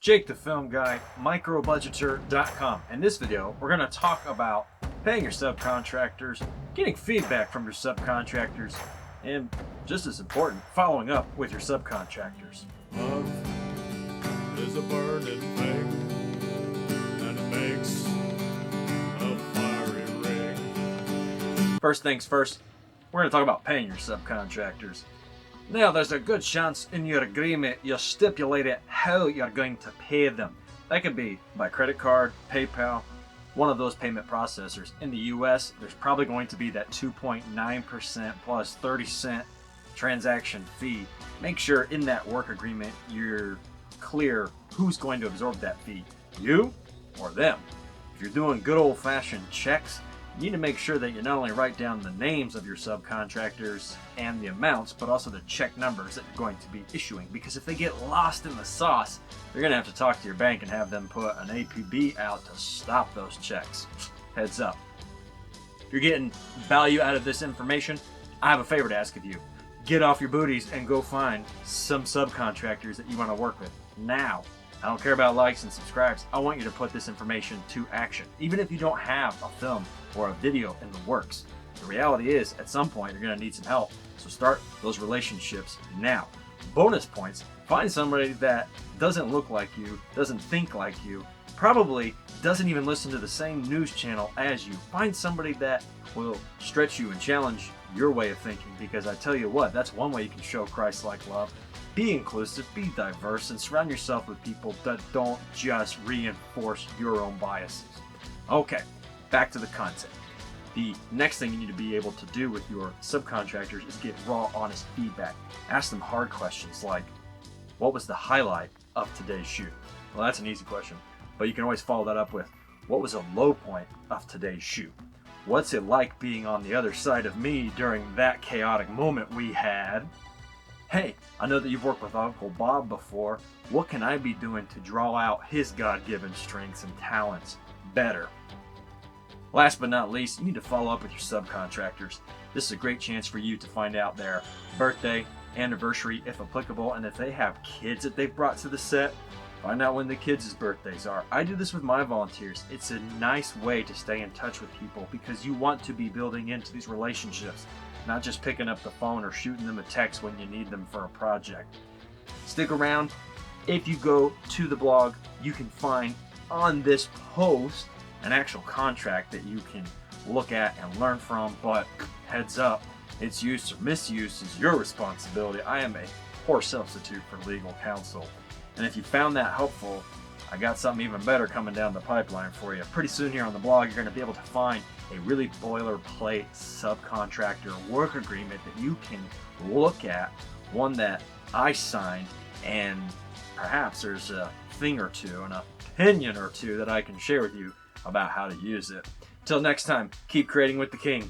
Jake the Film Guy, Microbudgeter.com. In this video, we're going to talk about paying your subcontractors, getting feedback from your subcontractors, and just as important, following up with your subcontractors. Love is a burning thing, and it makes a fiery ring. First things first, we're going to talk about paying your subcontractors. Now, there's a good chance in your agreement you stipulated how you're going to pay them. That could be by credit card, PayPal, one of those payment processors. In the US, there's probably going to be that 2.9% plus 30-cent transaction fee. Make sure in that work agreement you're clear who's going to absorb that fee, you or them. If you're doing good old-fashioned checks, you need to make sure that you not only write down the names of your subcontractors and the amounts, but also the check numbers that you're going to be issuing. Because if they get lost in the sauce, you're going to have to talk to your bank and have them put an APB out to stop those checks. Heads up. If you're getting value out of this information, I have a favor to ask of you. Get off your booties and go find some subcontractors that you want to work with now. I don't care about likes and subscribes. I want you to put this information to action. Even if you don't have a film or a video in the works, the reality is at some point you're going to need some help. So start those relationships now. Bonus points, find somebody that doesn't look like you, doesn't think like you, probably doesn't even listen to the same news channel as you. Find somebody that will stretch you and challenge your way of thinking, because I tell you what, that's one way you can show Christ-like love. Be inclusive, be diverse, and surround yourself with people that don't just reinforce your own biases. Okay, back to the content. The next thing you need to be able to do with your subcontractors is get raw, honest feedback. Ask them hard questions like, what was the highlight of today's shoot? Well, that's an easy question, but you can always follow that up with, what was a low point of today's shoot? What's it like being on the other side of me during that chaotic moment we had? Hey, I know that you've worked with Uncle Bob before. What can I be doing to draw out his God-given strengths and talents better? Last but not least, you need to follow up with your subcontractors. This is a great chance for you to find out their birthday, anniversary, if applicable, and if they have kids that they've brought to the set, find out when the kids' birthdays are. I do this with my volunteers. It's a nice way to stay in touch with people because you want to be building into these relationships, not just picking up the phone or shooting them a text when you need them for a project. Stick around. If you go to the blog, you can find on this post an actual contract that you can look at and learn from, but heads up, its use or misuse is your responsibility. I am a poor substitute for legal counsel. And if you found that helpful, I got something even better coming down the pipeline for you. Pretty soon here on the blog, you're going to be able to find a really boilerplate subcontractor work agreement that you can look at, one that I signed, and perhaps there's a thing or two, an opinion or two that I can share with you about how to use it. Till next time, keep creating with the King.